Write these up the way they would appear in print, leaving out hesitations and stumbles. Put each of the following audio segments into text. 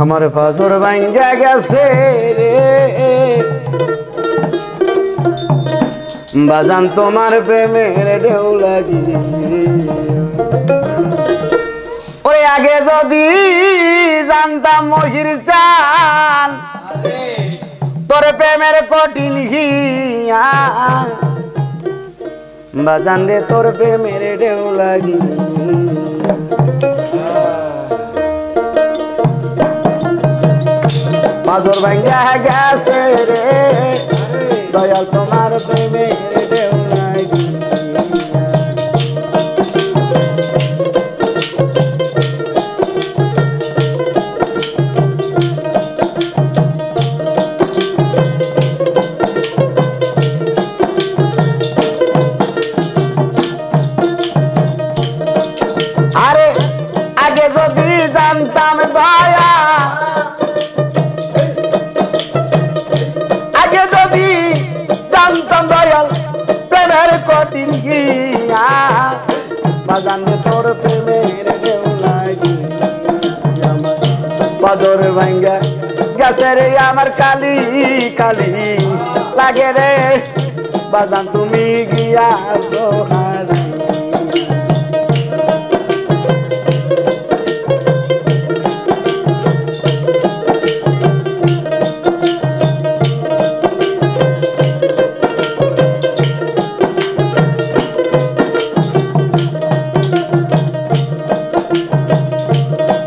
আমার ফজর ভাঙ্গা গেছে রে বাজান তোমার প্রেমের ঢেউ লাগি ওরে আগে যদি জানতাম মহির চান তোর প্রেমের কঠিন হিয়া বাজান রে তোর প্রেমের ঢেউ লাগি ফজর ভাঙ্গা গেছে রে দয়াল তোমার প্রেমের ঢেউ লাগি আরে আগে যদি জানতাম দয়া আগে যদি জানতাম দয়াল প্রেমের কঠিন গিয়া বাজান তোর প্রেমের ঢেউ লাগি আমার ফজর ভাঙ্গা গেছে রে আমার কালি কালি লাগে রে বাজান তুমি গিয়াছো হারি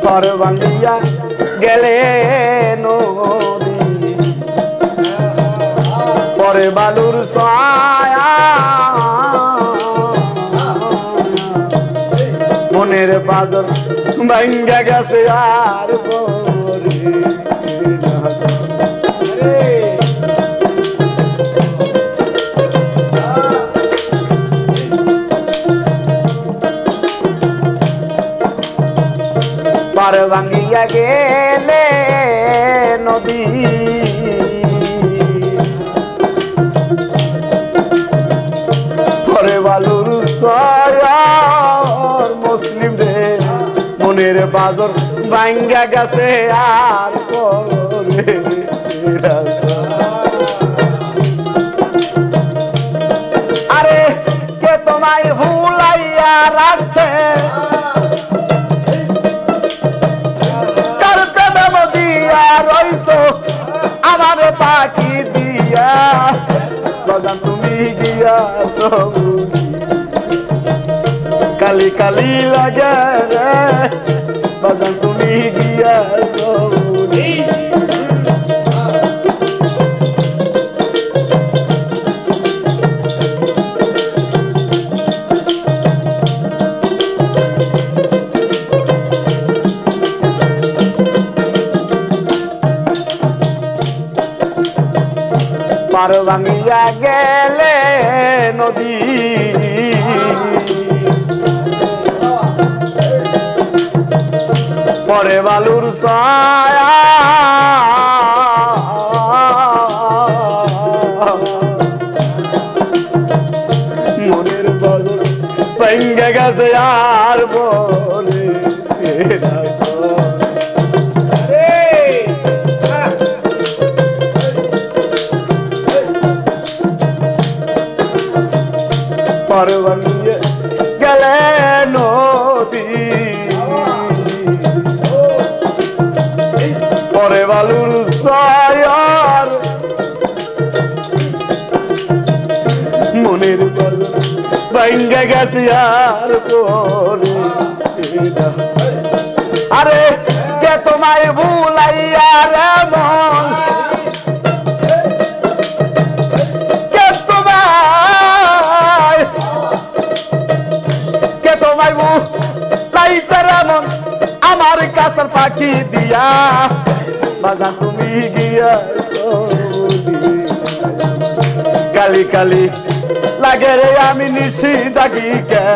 পর বান্ধিয়া গেলে নদী পরে বালুর ছায়া মনের বাজার ভাঙ্গা গেছে আর পরে পার ভাঙ্গিয়া গেলে নদী পরে বালুর ছায়ার মুসলিম রে মনের বাজার ভাঙ্গা গেছে আর পরে আরে কে তোমায় ভুলাইয়া রাখছে আমার পাখি দিয়া বাজান তুমি গিয়াছো কালি কালি লাগে রে বাজান তুমি গিয়াছো পার ভাঙ্গিয়া গেলে নদী পরে বালুর ছায়া মনের বাজার ভাঙ্গা গেছে আর বলে পার ভাঙ্গিয়া গেলে নদী পরে বালুর ছায়ার মনের বাজার ভাঙ্গা গেছে আর পরে আরে কে তোমায় ভুলাইয়া রে মন আমার কাছের পাখি দিয়া বাজান তুমি গিয়াছো কালি কালি লাগে রে আমি নিশি জাগি কে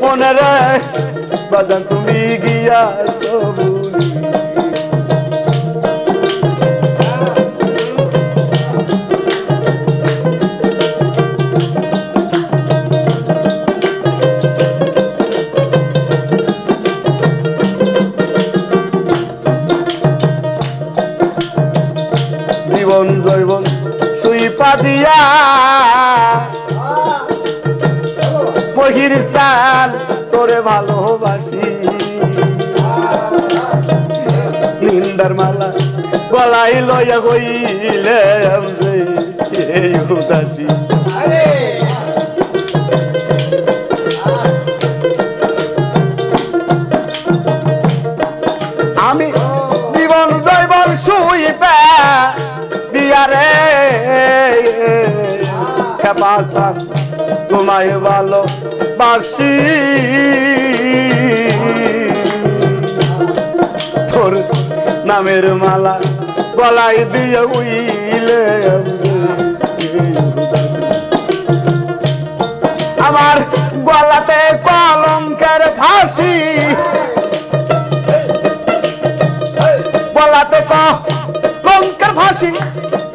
মনে রে বাজান তুমি গিয়াছো মহির সান তোরে ভালোবাসি নিন্দার মালা গলায় লইয়া গইলে এই উদাসী আমি জীবন জৈবন শুইবে দিয়ারে খেপাসান তোমায় ভালোবাসি তোর নামের মালা গলায় দিয়ে উইলে আমার গলাতে কলঙ্কের ফাঁসি গলাতে কলঙ্কের ফাঁসি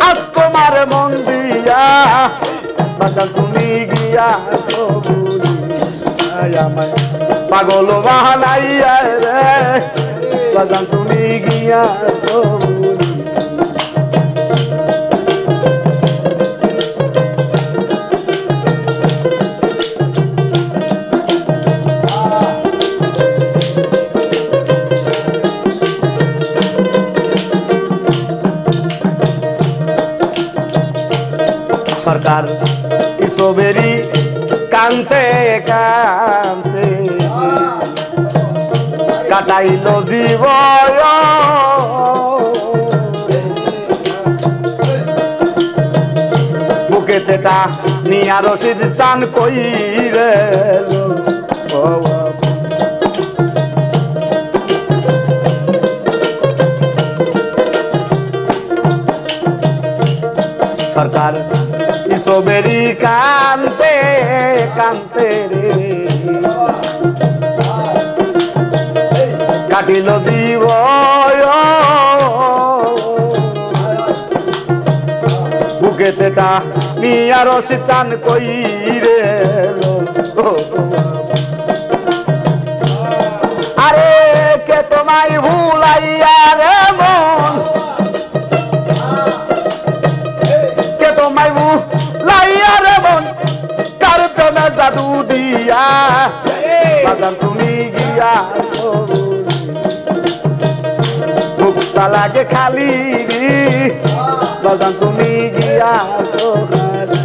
আজ তোমার মন দিয়া বাজান তুমি গিয়া সবুরি আমায় পাগল বাহানাইয়া রে বাজান তুমি গিয়া সবুরি সরকার ইসবেরি কান্তে কান্তে কাটাইল জীব বুকেতেটা নিয়া রশিদ চান কইরে সরকার ইসবেরি কান্তে কান্তে রে কাটিল জীব বুকেতেটা নিয়া রশি চান কইরে আরে কে তোমায় ভুলাইয়া রে মন কে তোমায় ভুলাইয়া রে মন কার প্রেমে জাদু দিয়া বাজান তুমি গিয়া বুকটা লাগে খালি বাজান তুমি গিয়া সোহারি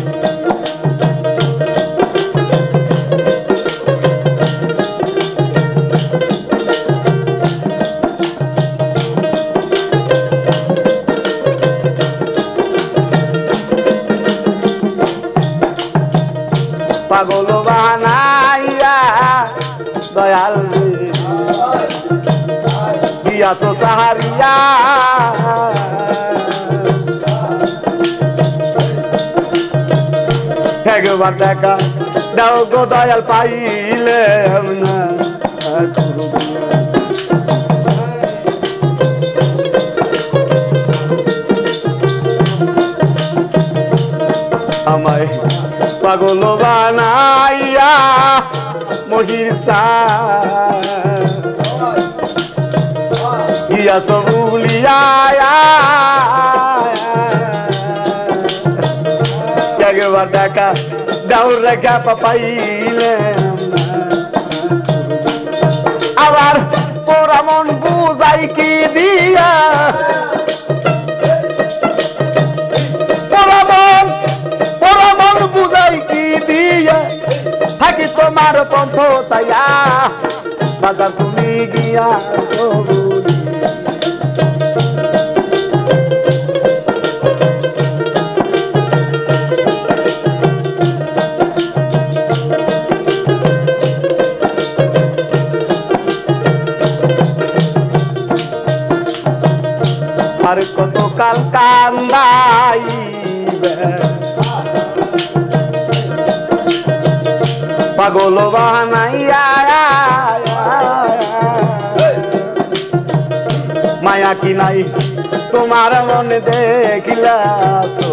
পাগল বানাইয়া দয়াল গিয়াছো সাহারিয়া একবার দেখা দাও গো দয়াল পাইলে না আমায় পাগল বানাইয়া মহির গিয়া সবুলিয়া একবার দেখা দাউর রেখা পাইলে আবার পোড়া মন বুঝাই কি দিয়া পোড়া মন বুঝাই কি দিয়া থাকি তোমার পন্থ চাইয়া বাজার তুমি গিয়া সবুরি আর কত কাল কান্দাইবে পাগল বানাইয়া মায়া কি নাই তোমার মনে দেখিলা তো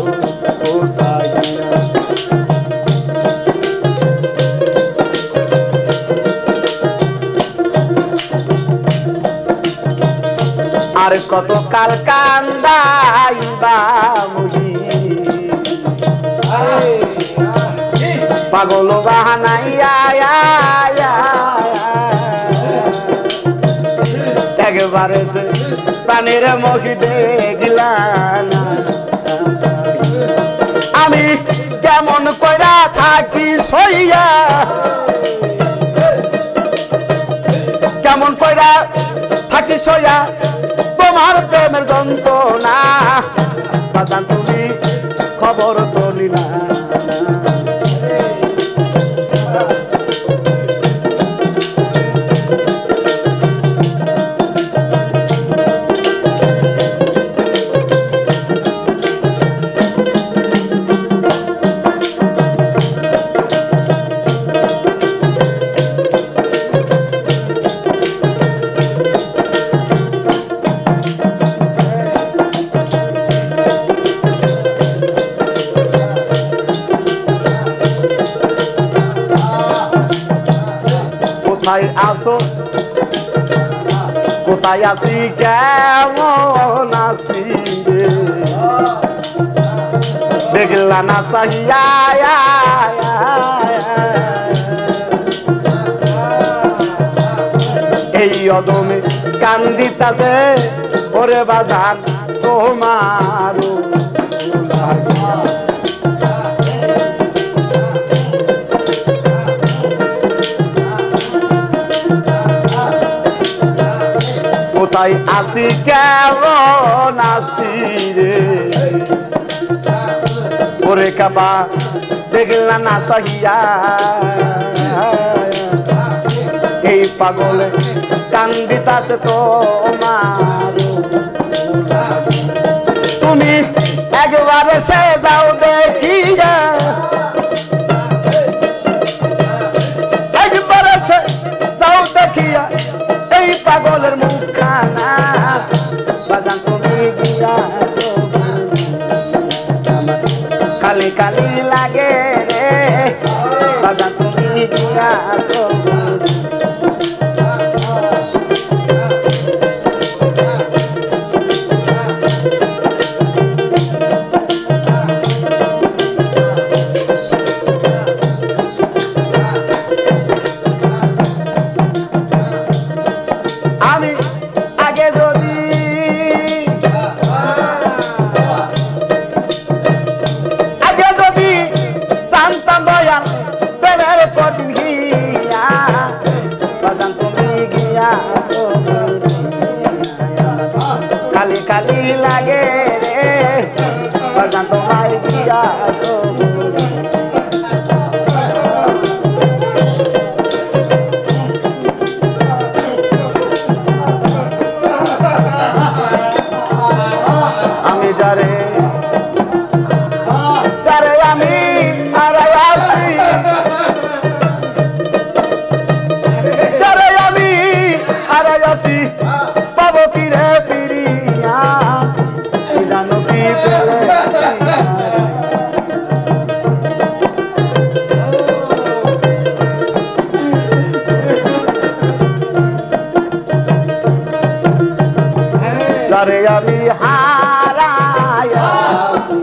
আর কত কাল কান্দাইবা মুহি পাগল বাহানাইয়া একবারে সে প্রাণের মুখি দেখলা না আমি কেমন কইরা থাকি সইয়া কেমন কইরা থাকি সইয়া তোমার প্রেমের যন্ত্রণা বাজান তুমি খবর তো নিলা কোথায় আসো কোথায় আসি কেমন আসি রে দেখলা না সাহিয়া এই অদমে কান্দিতাছে ওরে বাজান তোমার কোথায় আসি কেমন আসি রে ওরে কাবা দেখলা না সাহিয়া এই পাগলে কান্দিতাছে তোমার তুমি একবার সে যাও দেখিয়া একবার সে যাও দেখিয়া এই পাগলের মুখখানা বাজান তুমি গিয়াছো কালি কালি লাগে রে বাজান তুমি গিয়াছো কালি কালি লাগে রে বাজান তোমায় গিয়াছো আমি যারে যারে আমি হারাই আছি যারে আমি হারাই আছি পাবো কি রে পিরিয়া জানো কি পেলে যারে আমি হারাই আছি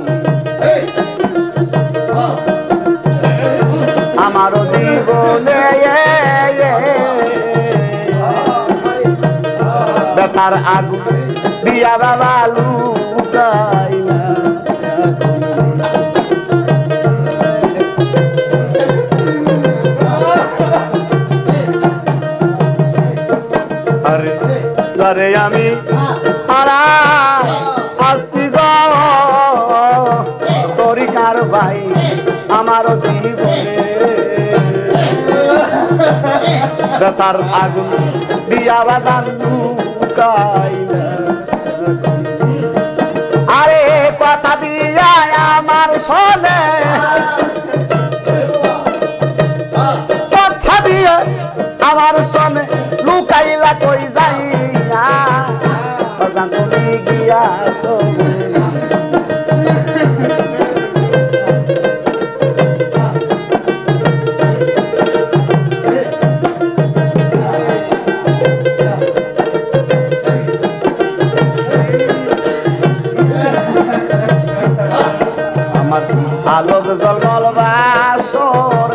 আমার জীবনে ব্যথার আগুন দিয়া বাবা লুকাই না আরে যারে আমি হারাই আছি গো তরিকার ভাই আমার জীবনে ব্যথার আগুন দিয়া বাজান লুকাই না আরে কথা দিয়া আমার শোনে কথা দিয়া আমার শোনে লুকাইলা কই যাইয়া বাজান তুমি গিয়াছো আলোক জলমল বাসর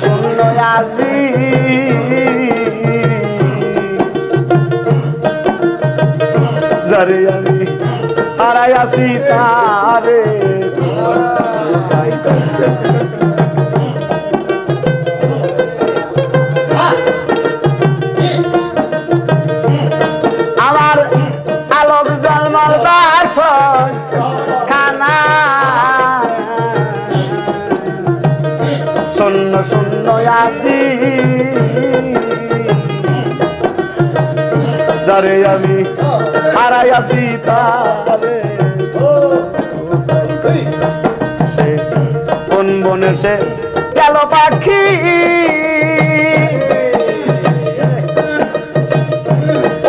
শূন্য আজি যারে আমি হারাই আছি তারে আমার আলোক জলমল বাসর খানা শূন্য শূন্য আজি যারে আমি হারাই আছি তারে সে কোন বনে সে গেল পাখি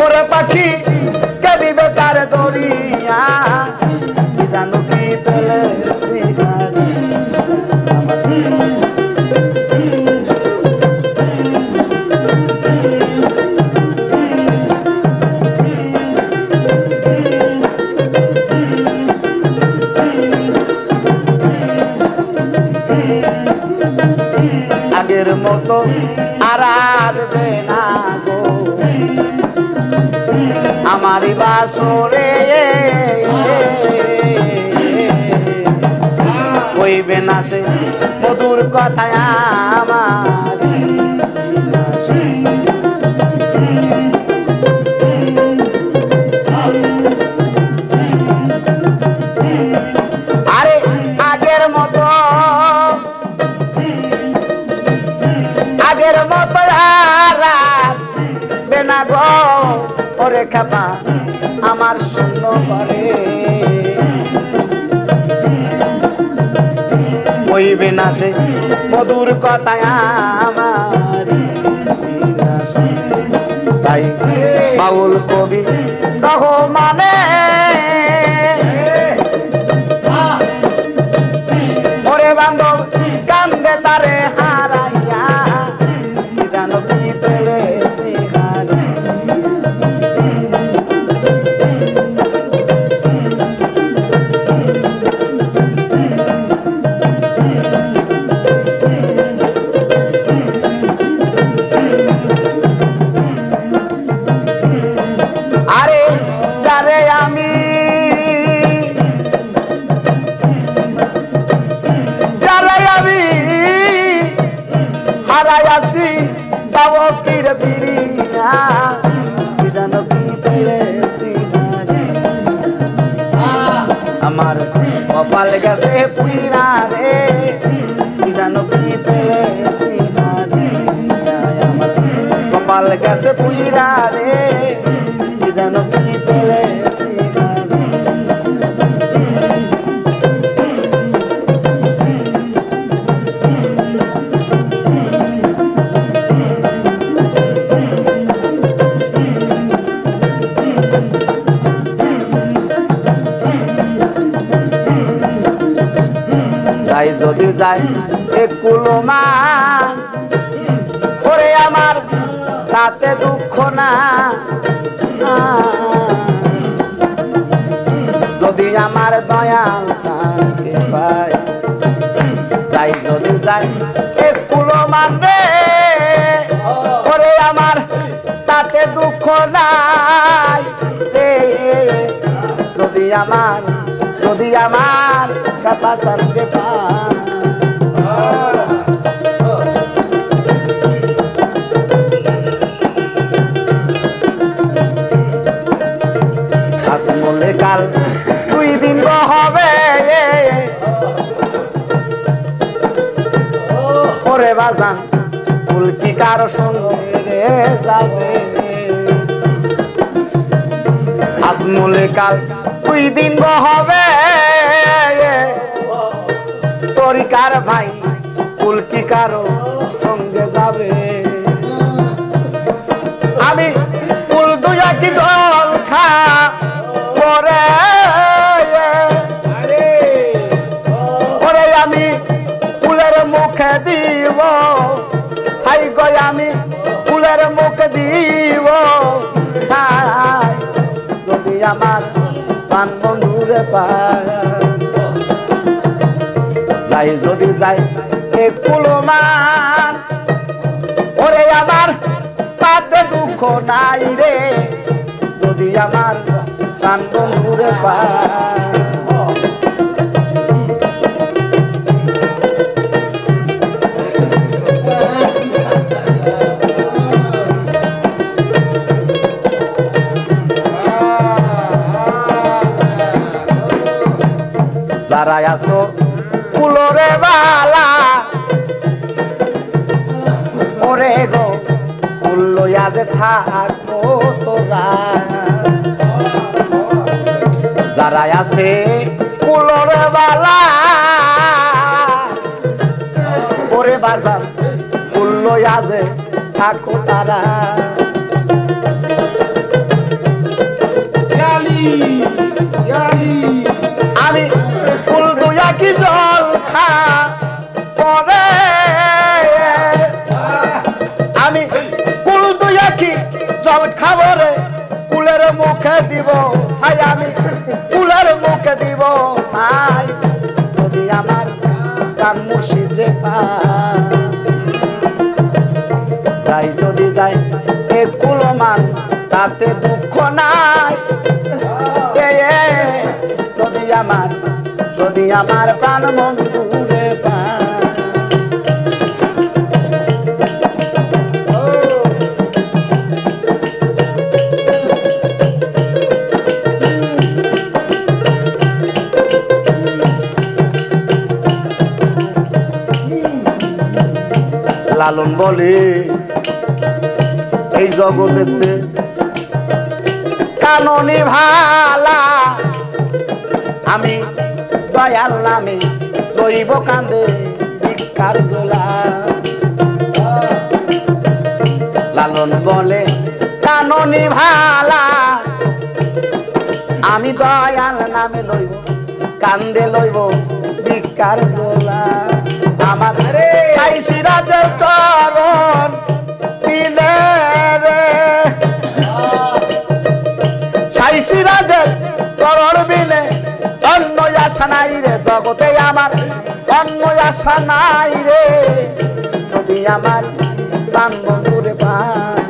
ওরে পাখি কে দিবে তার দরিয়া জানো কি পেলেছি আগের মতো আর আসবে না গো আমারই বাসরে কইবে না সে মধুর কথায় আমার আরে আগের মতো আর আসবে না গো ওরে খাপা আমার শূন্য করে কইবে না সে মধুর কথায় আমার তাই বাউল কবি রহমানে ওরে বান্ধব কান্দে তারে হারাইয়া জানো কি পেলেছি আরে যারে আমি হারাই আছি পাবো কিরে বিরিয়া জানো কি পেলেছি আমার কপাল গেছে পুইরা রে জানো কি পেলেছি আমার কপাল গেছে পুইরা রে জানো কি পেলেছি যাই যদি যাই একুলো মান ওরে আমার তাতে দুঃখ না যদি আমার দয়াল সাকে পাই যাই যদি যাই একুলো মান রে ওরে আমার তাতে দুঃখ নাই যদি আমার কাপা চালতে পাই আসমলে কাল 2 দিন হবে ওরে বাজান ফুল কি কার সঙ্গে যাবে আসমলে কাল 2 দিন হবে তরিকার ভাই ফুল কি কারো সঙ্গে যাবে আমি ফুল দুয়া কি জল খা করে আমি ফুলের মুখে দিব ছাই গয় আমি ফুলের মুখে দিব ছাই যদি আমার প্রাণ বন্ধুরে পায় যাই যদি যাই এ কুলমান ওরে আমার তাতে দুঃখ নাই রে যদি আমার প্রাণ বন্ধুরে পায় যারা আসো কুলরে বালা ওরে গো কুল লইয়া যে থাকো তোরা যারা আছে কুলরে বালা ওরে বাজার কুল লইয়া যে থাকো তারা আমি ফুল দুয়া কি জল খা পরে আমি কুল দুয়া কি জল খাবো রে কুলের মুখে দিব ছাই আমি কুলের মুখে দিব ছাই যদি আমার প্রাণ মুর্শিদে পায় যাই যদি যাই এ কুলমান তাতে দুঃখ নাই যদি আমার প্রাণ বন্ধুরে পায় লালন বলে এই জগতেছে কাননি ভালা আমি দয়াল নামে রইব কান্দে ভিক্ষার জোলা লালন বলে কাননি ভালা আমি দয়াল নামে লইব কান্দে লইব ভিক্ষার জোলা আমার সাই সিরাজের চরণ পিলে রে সাই সিরাজের চরণ বিলে অন্য আশা নাই রে জগতে আমার অন্য আশা নাই রে যদি আমার প্রাণ বন্ধুরে পায়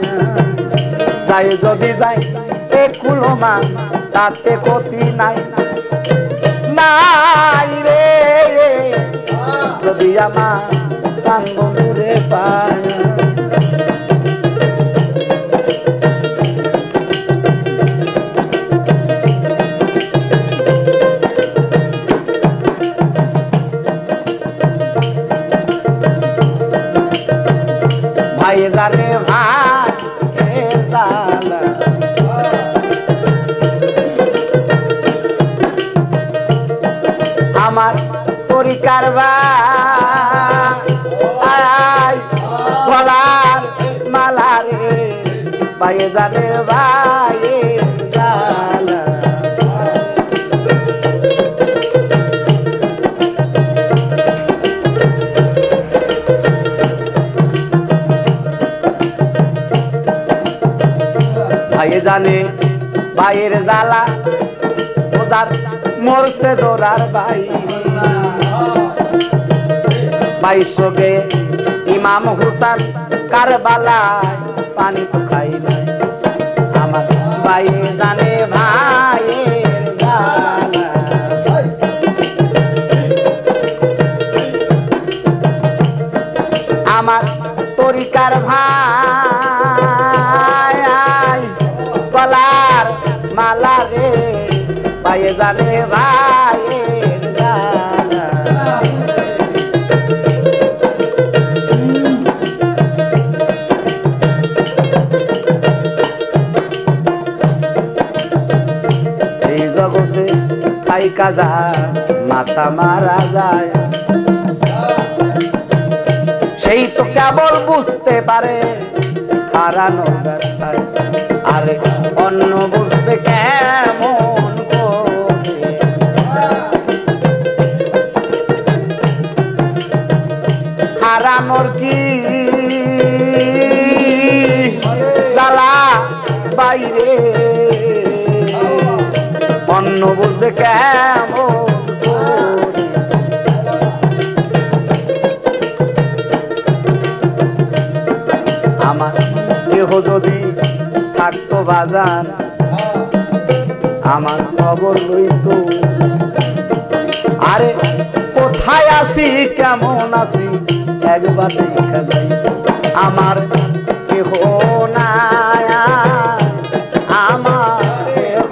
যাই যদি যাই এ কুলমান তাতে ক্ষতি নাই নাই রে যদি আমার প্রাণ বন্ধুরে পায় ভাই জানে ভাই জানা আমার তরিকার ভাই গলার মালা রে ভাই জানে ভাই জানা ভাই জানে ভাইয়ের জ্বালা ওজার মরছে জোরার ভাই ভাই সঙ্গে ইমাম হুসান কারবালায় পানি তো খাই নাই আমার ভাই জানে ভাইয়ের জ্বালা আমার তরিকার ভাই গলার মালা রে ভাই জানে ভাইয়ের জ্বালা এই জগতে থাইকা যা মাথা মারা যায় সেই তো কেবল বুঝতে পারে হারানো ব্যথায় আরে অন্য বুঝবে কেমন করে হারানোর কি জ্বালা বাইরে অন্য বুঝবে কেমন করে আমার দেহ যদি থাকতো বাজান আমার খবর লইতো আরে কোথায় আছি কেমন আছি একবার দেখা যাই আমার কেহ নাই আমার কেহ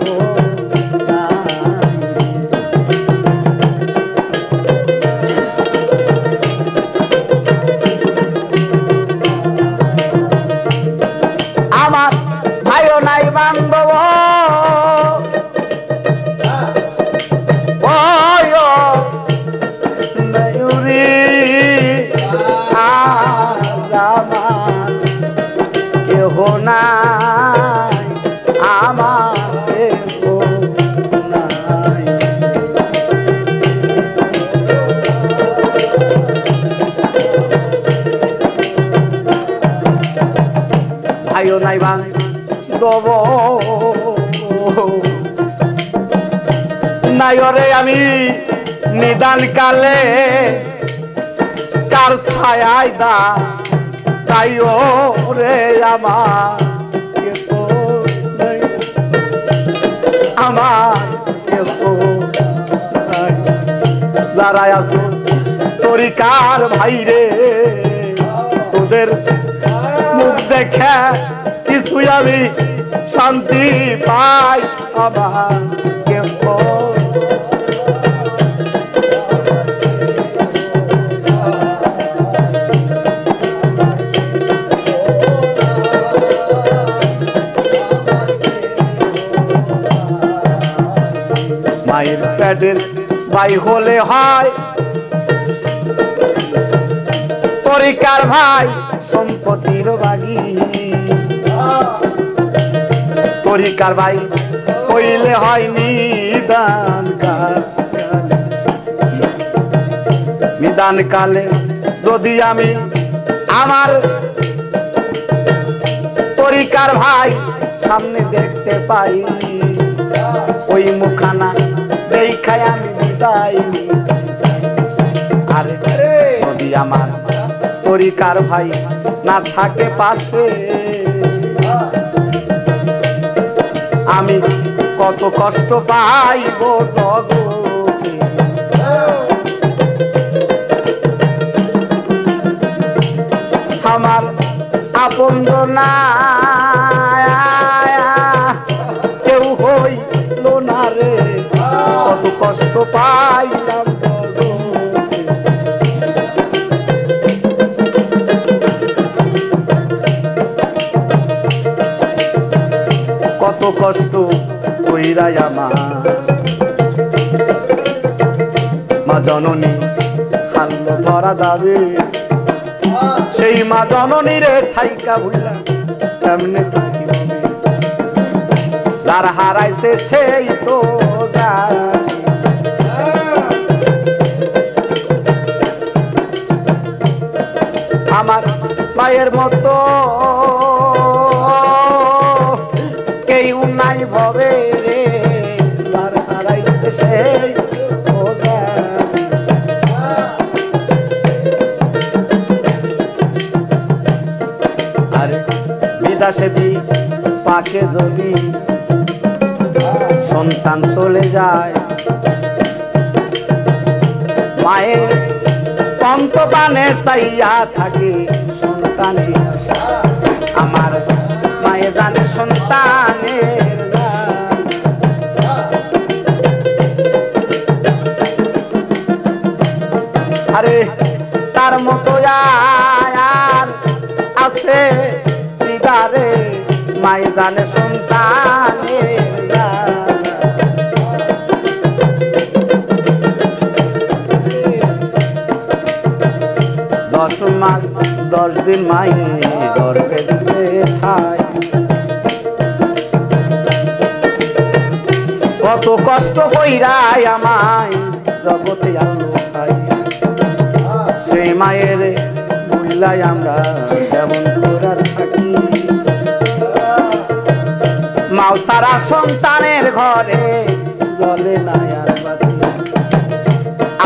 আমার ভাইও নাই বান্ধব কেহ নাই আমার কেহ নাই ভাইও নাই বান্ধব নাই রে আমি নিদান কালে কার ছায়ায় দা তাইও রে আমার কেহ নাই যারা আছো তরিকার ভাই রে তোদের মুখ দেখে কিছুই আমি শান্তি পাই আমার কেহ মায়ের পেটের ভাই হলে হয় তরিকার ভাই সম্পত্তির বাগি তরিকার ভাই হইলে হয় নিদান কালে যদি আমি আমার তরিকার ভাই সামনে দেখতে পাই ওই মুখানা দেখায় আমি বিদায় আরে যদি আমার তরিকার ভাই না থাকে পাশে আমি কত কষ্ট পাইব জগতে আমার আপন না কেউ হইল না রে কত কষ্ট পাইলাম কত কষ্ট কইরাই আমার মা জননী খাল্ল ধরা দাবে সেই মা জননী রে থাইকা ভুলা কেমনে থাকিব যার হারাইছে সেই তো আমার মায়ের মতো কেউ নাই ভবে রে যার হারাইছে সেই আরে বিদেশে পাকে যদি সন্তান চলে যায় মায়ের পন্তপানে চাইয়া থাকে সন্তানের আশা আমার মায়ে জানে সন্তানের আরে তার মতো আর আছে দিদারে মায়ে জানে সন্তানের 10 মাস 10 দিন মায়ে গর্ভে দিছে ঠাই কত কষ্ট কইরাই আমায় জগতে আলো খাই সেই মায়ের বুইলাই আমরা কেমন করে থাকি মাও সারা সন্তানের ঘরে জ্বলে না আর বাতি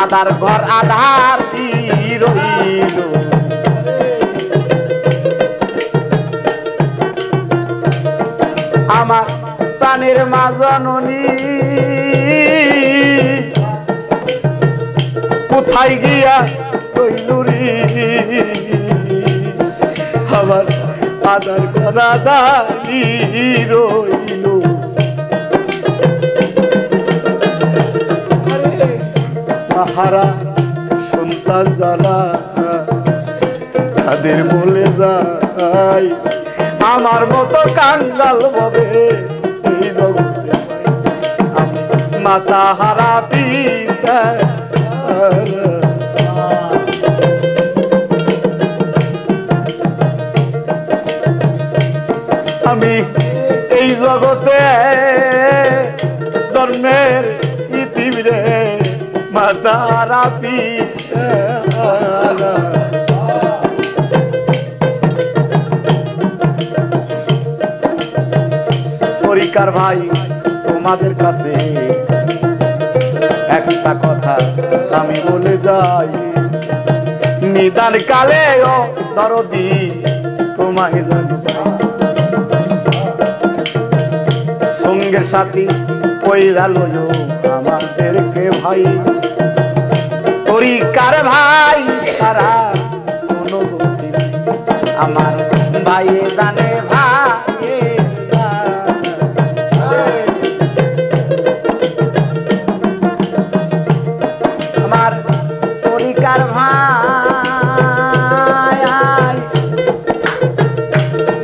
আধার ঘর আধার রইল মা জননী কোথায় গিয়া কইলুরি আমার আদার করা দানি রইল তাহারা সন্তান যারা তাদের বলে যায় আমার মতো কাঙ্গাল ভাবে এই জগতে মাতা হারা পিতা আমি এই জগতে জন্মের ইতিমধ্যে মাতা হারা পিতা পরিকার ভাই তোমাদের কাছে একটা কথা আমি বলে যাই নিদান কালে ও দরদি তোমায় জানি সঙ্গের সাথী কইরা লয়ো আমাদেরকে ভাই পরিকার ভাই সারা কোনো গতি আমার ভাই জানে ভাই আমার পরিকার ভাই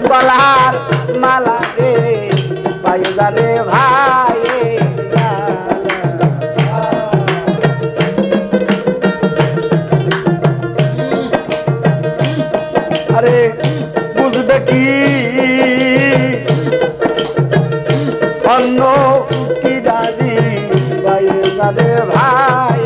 গলার মালা রে ভাই জানে ভাই আরে বুঝবে কি অন্য কি দাদি ভাই জানে ভাই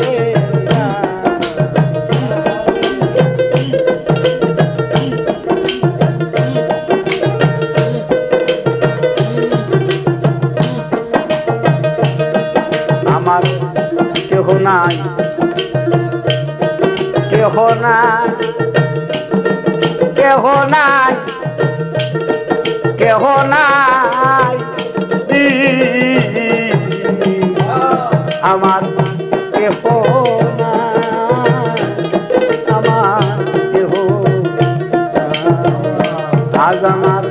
আমার কেহ নাই কেহ নাই কেহ নাই কেহ নাই আমার কেহ নাই আমার কেহ আজ আমার